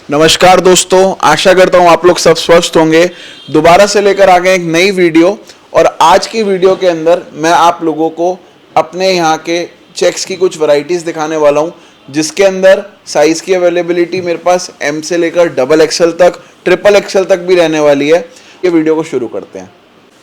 नमस्कार दोस्तों, आशा करता हूँ आप लोग सब स्वस्थ होंगे। दोबारा से लेकर आ गए एक नई वीडियो। और आज की वीडियो के अंदर मैं आप लोगों को अपने यहाँ के चेक्स की कुछ वैरायटीज़ दिखाने वाला हूँ, जिसके अंदर साइज़ की अवेलेबिलिटी मेरे पास एम से लेकर डबल एक्सल तक, ट्रिपल एक्सल तक भी रहने वाली है। ये वीडियो को शुरू करते हैं।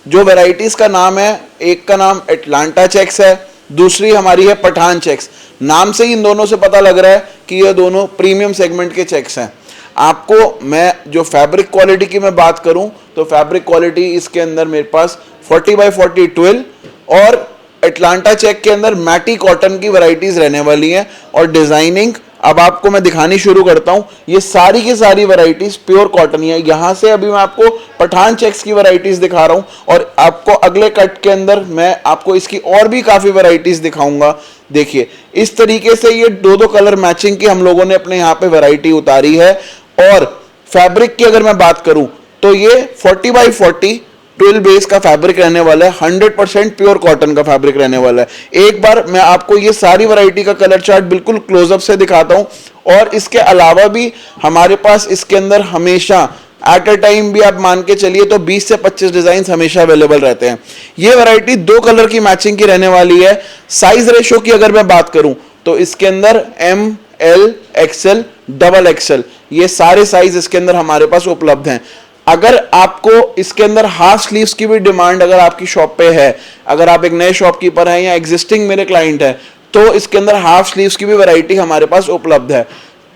जो वैरायटीज़ का नाम है, एक का नाम एटलांटा चेक्स है, दूसरी हमारी है पठान चेक्स। नाम से ही इन दोनों से पता लग रहा है कि ये दोनों प्रीमियम सेगमेंट के चेक्स हैं। आपको मैं जो फैब्रिक क्वालिटी की मैं बात करूं तो फैब्रिक क्वालिटी इसके अंदर मेरे पास 40x40 ट्विल और एटलांटा चेक के अंदर मैटी कॉटन की वैरायटीज रहने वाली हैं। और डिजाइनिंग अब आपको मैं दिखानी शुरू करता हूं। ये सारी की सारी वैरायटीज प्योर कॉटन है। यहां से अभी मैं आपको पठान चेक्स की वैरायटीज दिखा रहा हूं और आपको अगले कट के अंदर मैं आपको इसकी और भी काफी वैरायटीज दिखाऊंगा। देखिए, इस तरीके से ये दो कलर मैचिंग की हम लोगों ने अपने यहाँ पे वैरायटी उतारी है। और फैब्रिक की अगर मैं बात करूं तो ये 40x40 ट्विल बेस का फैब्रिक रहने वाला है। 100% प्योर कॉटन का फैब्रिक रहने वाला है। एक बार मैं आपको ये सारी वैरायटी का कलर चार्ट बिल्कुल क्लोजअप से दिखाता हूं। और इसके अलावा भी हमारे पास इसके अंदर हमेशा एट अ टाइम भी आप मान के चलिए तो 20 से 25 डिजाइन हमेशा अवेलेबल रहते हैं। ये वैरायटी दो कलर की मैचिंग की रहने वाली है। साइज रेशो की अगर मैं बात करूं तो इसके अंदर M, L, XL, double XL ये सारे साइज इसके अंदर हमारे पास उपलब्ध हैं। अगर आपको इसके अंदर हाफ स्लीव्स की भी डिमांड अगर आपकी शॉप पे है, अगर आप एक नए शॉपकीपर हैं या एग्जिस्टिंग मेरे क्लाइंट हैं, तो इसके अंदर हाफ स्लीव्स की भी वैरायटी हमारे पास उपलब्ध है।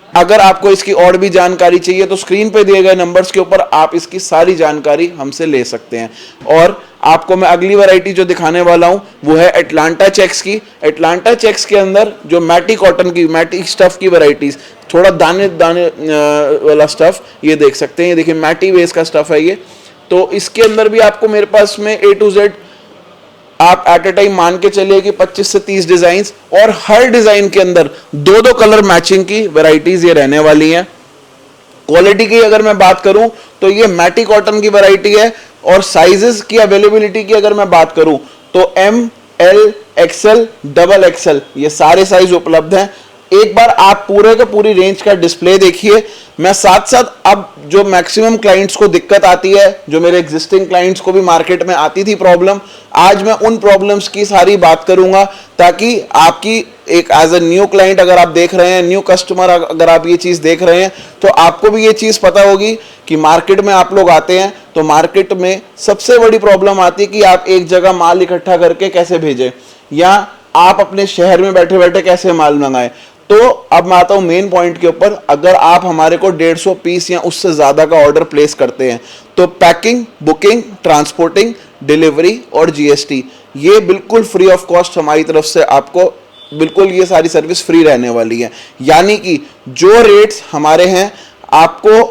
अगर आपको इसकी और भी जानकारी चाहिए तो स्क्रीन पे दिए गए नंबर्स के ऊपर आप इसकी सारी जानकारी हमसे ले सकते हैं। और आपको मैं अगली वैरायटी जो दिखाने वाला हूं वो है एटलांटा चेक्स की। एटलांटा चेक्स के अंदर जो मैटी कॉटन की, मैटी स्टफ की वैरायटीज, थोड़ा दाने दाने वाला स्टफ ये देख सकते हैं। ये देखिए, मैटी बेस का स्टफ है ये। तो इसके अंदर भी आपको मेरे पास में A to Z आप एट ए टाइम मान के चलिए कि 25 से 30 डिजाइन, और हर डिजाइन के अंदर दो कलर मैचिंग की वैरायटीज ये रहने वाली हैं। क्वालिटी की अगर मैं बात करूं तो ये मैटी कॉटन की वैरायटी है। और साइजेस की अवेलेबिलिटी की अगर मैं बात करूं तो M, L, XL, double XL ये सारे साइज उपलब्ध हैं। एक बार आप पूरे का पूरी रेंज का डिस्प्ले देखिए। मैं साथ साथ अब जो मैक्सिमम क्लाइंट्स को दिक्कत आती है, जो मेरे एग्जिस्टिंग क्लाइंट्स को भी मार्केट में आती थी प्रॉब्लम, आज मैं उन प्रॉब्लम्स की सारी बात करूंगा ताकि आपकी एक एज ए न्यू क्लाइंट अगर आप देख रहे हैं, न्यू कस्टमर अगर आप ये चीज देख रहे हैं, तो आपको भी ये चीज पता होगी कि मार्केट में आप लोग आते हैं तो मार्केट में सबसे बड़ी प्रॉब्लम आती है कि आप एक जगह माल इकट्ठा करके कैसे भेजें या आप अपने शहर में बैठे बैठे कैसे माल मंगाएं। तो अब मैं आता हूं मेन पॉइंट के ऊपर। अगर आप हमारे को 150 पीस या उससे ज्यादा का ऑर्डर प्लेस करते हैं तो पैकिंग, बुकिंग, ट्रांसपोर्टिंग, डिलीवरी और जीएसटी ये बिल्कुल फ्री ऑफ कॉस्ट हमारी तरफ से आपको बिल्कुल ये सारी सर्विस फ्री रहने वाली है। यानी कि जो रेट्स हमारे हैं आपको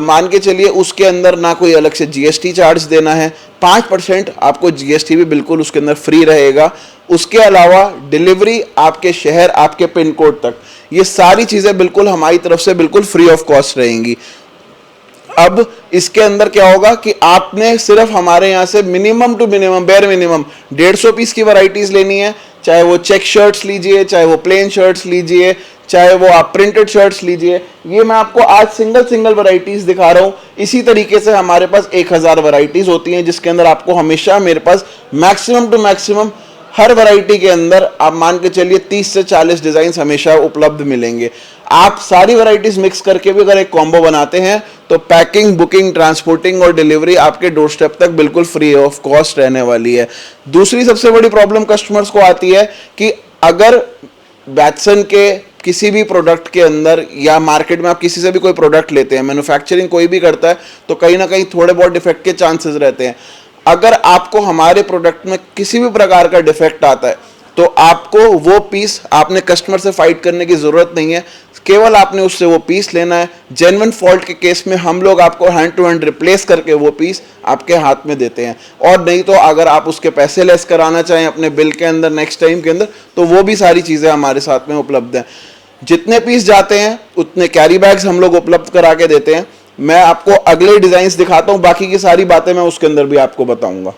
मान के चलिए उसके अंदर ना कोई अलग से जीएसटी चार्ज देना है। 5% आपको जीएसटी भी बिल्कुल उसके अंदर फ्री रहेगा। उसके अलावा डिलीवरी आपके शहर, आपके पिन कोड तक, ये सारी चीजें बिल्कुल हमारी तरफ से बिल्कुल फ्री ऑफ कॉस्ट रहेंगी। अब इसके अंदर क्या होगा कि आपने सिर्फ हमारे यहाँ से minimum to minimum, bare minimum 150 piece की वैरायटीज लेनी है। चाहे वो चेक शर्ट्स लीजिए, चाहे वो प्लेन शर्ट्स लीजिए, चाहे वो आप प्रिंटेड शर्ट्स लीजिए। ये मैं आपको आज सिंगल वैरायटीज दिखा रहा हूँ। इसी तरीके से हमारे पास 1000 वैरायटीज होती हैं, जिसके अंदर आपको हमेशा मेरे पास मैक्सिमम टू मैक्सिमम हर वैरायटी के अंदर आप मान के चलिए 30 से 40 डिजाइन हमेशा उपलब्ध मिलेंगे। आप सारी वैरायटीज मिक्स करके भी अगर एक कॉम्बो बनाते हैं तो पैकिंग, बुकिंग, ट्रांसपोर्टिंग और डिलीवरी आपके डोर स्टेप तक बिल्कुल फ्री ऑफ कॉस्ट रहने वाली है। दूसरी सबसे बड़ी प्रॉब्लम कस्टमर्स को आती है कि अगर बैटसन के किसी भी प्रोडक्ट के अंदर या मार्केट में आप किसी से भी कोई प्रोडक्ट लेते हैं, मैन्युफैक्चरिंग कोई भी करता है, तो कहीं ना कहीं थोड़े बहुत डिफेक्ट के चांसेस रहते हैं। अगर आपको हमारे प्रोडक्ट में किसी भी प्रकार का डिफेक्ट आता है तो आपको वो पीस, आपने कस्टमर से फाइट करने की जरूरत नहीं है। केवल आपने उससे वो पीस लेना है। जेन्युइन फॉल्ट के केस में हम लोग आपको हैंड टू हैंड रिप्लेस करके वो पीस आपके हाथ में देते हैं। और नहीं तो अगर आप उसके पैसे लेस कराना चाहें अपने बिल के अंदर नेक्स्ट टाइम के अंदर, तो वो भी सारी चीज़ें हमारे साथ में उपलब्ध हैं। जितने पीस जाते हैं उतने कैरी बैग्स हम लोग उपलब्ध करा के देते हैं। मैं आपको अगले डिजाइन्स दिखाता हूं, बाकी की सारी बातें मैं उसके अंदर भी आपको बताऊंगा।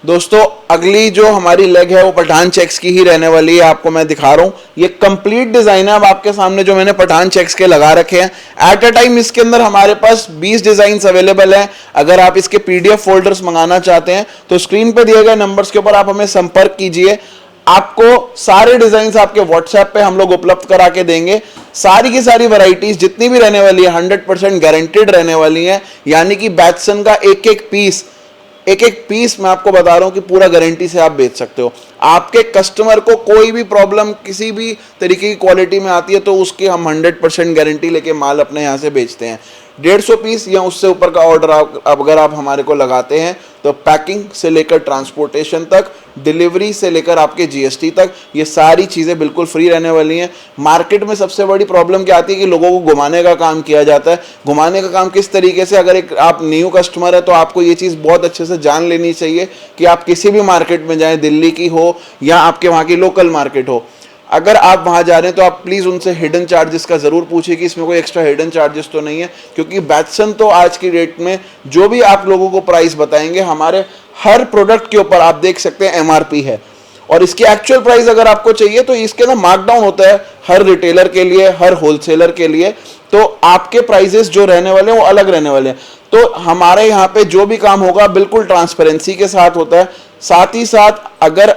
दोस्तों अगली जो हमारी लेग है वो पठान चेक्स की ही रहने वाली है, आपको मैं दिखा रहा हूं। ये कंप्लीट डिजाइन है अब आपके सामने जो मैंने पठान चेक्स के लगा रखे हैं। एट अ टाइम इसके अंदर हमारे पास 20 डिजाइन अवेलेबल हैं। अगर आप इसके पीडीएफ फोल्डर्स मंगाना चाहते हैं तो स्क्रीन पे दिए गए नंबर्स के ऊपर आप हमें संपर्क कीजिए। आपको सारे डिजाइन आपके व्हाट्सएप पे हम लोग उपलब्ध करा के देंगे। सारी की सारी वैरायटीज जितनी भी रहने वाली है 100% गारंटेड रहने वाली है, यानी कि बैटसन का एक एक पीस मैं आपको बता रहा हूं कि पूरा गारंटी से आप बेच सकते हो। आपके कस्टमर को कोई भी प्रॉब्लम किसी भी तरीके की क्वालिटी में आती है तो उसकी हम 100% गारंटी लेके माल अपने यहाँ से बेचते हैं। 150 पीस या उससे ऊपर का ऑर्डर अगर आप हमारे को लगाते हैं तो पैकिंग से लेकर ट्रांसपोर्टेशन तक, डिलीवरी से लेकर आपके जीएसटी तक, ये सारी चीज़ें बिल्कुल फ्री रहने वाली हैं। मार्केट में सबसे बड़ी प्रॉब्लम क्या आती है कि लोगों को घुमाने का काम किया जाता है। घुमाने का काम किस तरीके से, अगर एक आप न्यू कस्टमर है तो आपको ये चीज़ बहुत अच्छे से जान लेनी चाहिए कि आप किसी भी मार्केट में जाएँ, दिल्ली की हो या आपके वहाँ की लोकल मार्केट हो, अगर आप वहां जा रहे हैं तो आप प्लीज उनसे हिडन चार्जेस का जरूर पूछिए कि इसमें कोई एक्स्ट्रा हिडन चार्जेस तो नहीं है, क्योंकि बैटसन तो आज की डेट में जो भी आप लोगों को प्राइस बताएंगे हमारे हर प्रोडक्ट के ऊपर आप देख सकते हैं एमआरपी है, और इसकी एक्चुअल प्राइस अगर आपको चाहिए तो इसके ना मार्कडाउन होता है हर रिटेलर के लिए, हर होलसेलर के लिए, तो आपके प्राइजेस जो रहने वाले हैं वो अलग रहने वाले हैं। तो हमारे यहाँ पे जो भी काम होगा बिल्कुल ट्रांसपेरेंसी के साथ होता है। साथ ही साथ अगर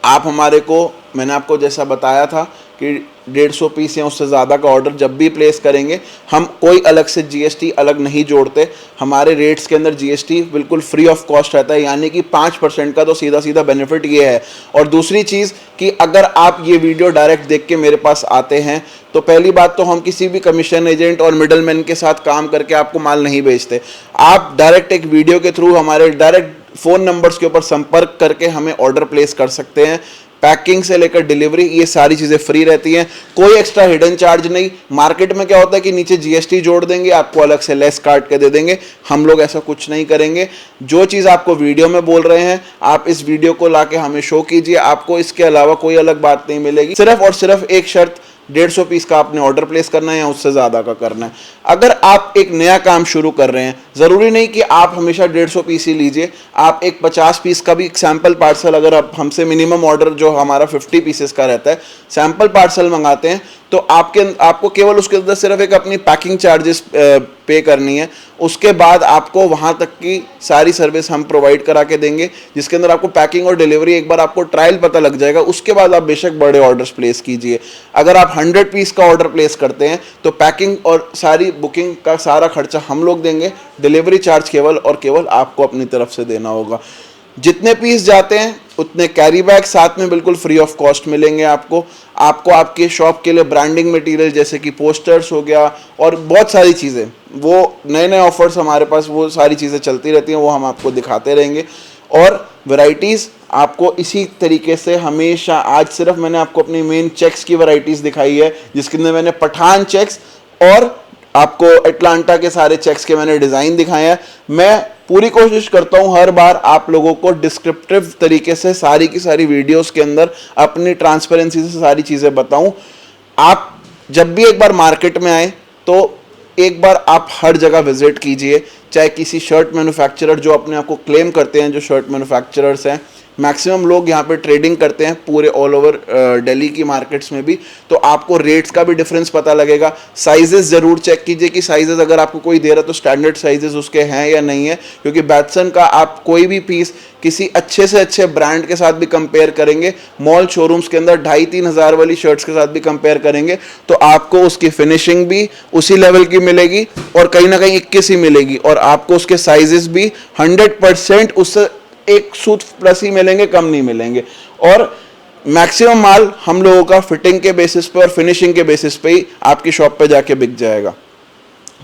आप हमारे को, मैंने आपको जैसा बताया था कि 150 पीस या उससे ज़्यादा का ऑर्डर जब भी प्लेस करेंगे हम कोई अलग से जीएसटी अलग नहीं जोड़ते। हमारे रेट्स के अंदर जीएसटी बिल्कुल फ्री ऑफ कॉस्ट रहता है, यानी कि 5% का तो सीधा सीधा बेनिफिट ये है। और दूसरी चीज़ कि अगर आप ये वीडियो डायरेक्ट देख के मेरे पास आते हैं तो पहली बात तो हम किसी भी कमीशन एजेंट और मिडलमैन के साथ काम करके आपको माल नहीं बेचते। आप डायरेक्ट एक वीडियो के थ्रू हमारे डायरेक्ट फ़ोन नंबर्स के ऊपर संपर्क करके हमें ऑर्डर प्लेस कर सकते हैं। पैकिंग से लेकर डिलीवरी ये सारी चीज़ें फ्री रहती हैं, कोई एक्स्ट्रा हिडन चार्ज नहीं। मार्केट में क्या होता है कि नीचे जीएसटी जोड़ देंगे, आपको अलग से लेस काट के दे देंगे। हम लोग ऐसा कुछ नहीं करेंगे। जो चीज़ आपको वीडियो में बोल रहे हैं आप इस वीडियो को लाके हमें शो कीजिए, आपको इसके अलावा कोई अलग बात नहीं मिलेगी। सिर्फ और सिर्फ एक शर्त, 150 पीस का आपने ऑर्डर प्लेस करना है या उससे ज़्यादा का करना है। अगर आप एक नया काम शुरू कर रहे हैं, ज़रूरी नहीं कि आप हमेशा 150 पीस ही लीजिए, आप एक 50 पीस का भी एक सैम्पल पार्सल, अगर आप हमसे मिनिमम ऑर्डर जो हमारा 50 पीसेस का रहता है सैम्पल पार्सल मंगाते हैं तो आपको केवल उसके अंदर सिर्फ एक अपनी पैकिंग चार्जेस पे करनी है। उसके बाद आपको वहाँ तक की सारी सर्विस हम प्रोवाइड करा के देंगे, जिसके अंदर आपको पैकिंग और डिलीवरी एक बार आपको ट्रायल पता लग जाएगा। उसके बाद आप बेशक बड़े ऑर्डर्स प्लेस कीजिए। अगर आप 100 पीस का ऑर्डर प्लेस करते हैं तो पैकिंग और सारी बुकिंग का सारा खर्चा हम लोग देंगे, डिलीवरी चार्ज केवल और केवल आपको अपनी तरफ से देना होगा। जितने पीस जाते हैं उतने कैरी बैग साथ में बिल्कुल फ्री ऑफ कॉस्ट मिलेंगे आपको आपके शॉप के लिए ब्रांडिंग मटेरियल जैसे कि पोस्टर्स हो गया और बहुत सारी चीज़ें, वो नए नए ऑफर्स हमारे पास वो सारी चीज़ें चलती रहती हैं, वो हम आपको दिखाते रहेंगे। और वैरायटीज़ आपको इसी तरीके से हमेशा, आज सिर्फ मैंने आपको अपनी मेन चेक्स की वैरायटीज़ दिखाई है, जिसके अंदर मैंने पठान चेक्स और आपको एटलांटा के सारे चेक्स के मैंने डिज़ाइन दिखाए हैं। मैं पूरी कोशिश करता हूं हर बार आप लोगों को डिस्क्रिप्टिव तरीके से सारी की सारी वीडियोस के अंदर अपनी ट्रांसपेरेंसी से सारी चीज़ें बताऊं। आप जब भी एक बार मार्केट में आए तो एक बार आप हर जगह विजिट कीजिए, चाहे किसी शर्ट मैन्युफैक्चरर जो अपने आप को क्लेम करते हैं, जो शर्ट मैन्युफैक्चरर्स हैं, मैक्सिमम लोग यहाँ पे ट्रेडिंग करते हैं पूरे ऑल ओवर दिल्ली की मार्केट्स में भी, तो आपको रेट्स का भी डिफरेंस पता लगेगा। साइजेस ज़रूर चेक कीजिए कि साइजेस अगर आपको कोई दे रहा है तो स्टैंडर्ड साइजेस उसके हैं या नहीं है, क्योंकि बैटसन का आप कोई भी पीस किसी अच्छे से अच्छे ब्रांड के साथ भी कंपेयर करेंगे, मॉल शोरूम्स के अंदर 2,500-3 हज़ार वाली शर्ट्स के साथ भी कंपेयर करेंगे तो आपको उसकी फिनिशिंग भी उसी लेवल की मिलेगी और कहीं ना कहीं 21 ही मिलेगी, और आपको उसके साइजेस भी 100% उससे एक सूट प्लस ही मिलेंगे, कम नहीं मिलेंगे। और मैक्सिमम माल हम लोगों का फिटिंग के बेसिस पे और फिनिशिंग के बेसिस पे ही आपकी शॉप पे जाके बिक जाएगा।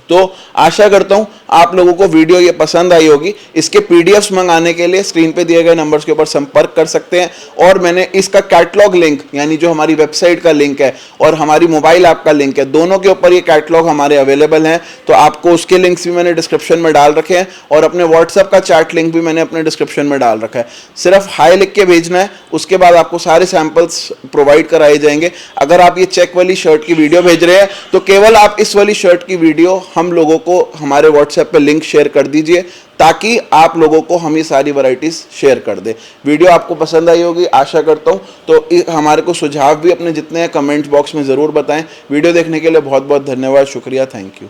तो आशा करता हूं आप लोगों को वीडियो ये पसंद आई होगी। इसके पीडीएफ्स मंगाने के लिए स्क्रीन पे दिए गए नंबर्स के ऊपर संपर्क कर सकते हैं, और मैंने इसका कैटलॉग लिंक यानी जो हमारी वेबसाइट का लिंक है और हमारी मोबाइल ऐप का लिंक है, दोनों के ऊपर ये कैटलॉग हमारे अवेलेबल हैं, तो आपको उसके लिंक्स भी मैंने डिस्क्रिप्शन में डाल रखे हैं और अपने व्हाट्सएप का चैट लिंक भी मैंने अपने डिस्क्रिप्शन में डाल रखा है। सिर्फ हाई लिख के भेजना है, उसके बाद आपको सारे सैंपल्स प्रोवाइड कराए जाएंगे। अगर आप ये चेक वाली शर्ट की वीडियो भेज रहे हैं तो केवल आप इस वाली शर्ट की वीडियो हम लोगों को हमारे व्हाट्सएप पे लिंक शेयर कर दीजिए ताकि आप लोगों को हम ये सारी वैरायटीज़ शेयर कर दें। वीडियो आपको पसंद आई होगी आशा करता हूँ। तो हमारे को सुझाव भी अपने जितने हैं कमेंट बॉक्स में ज़रूर बताएं। वीडियो देखने के लिए बहुत बहुत धन्यवाद, शुक्रिया, थैंक यू।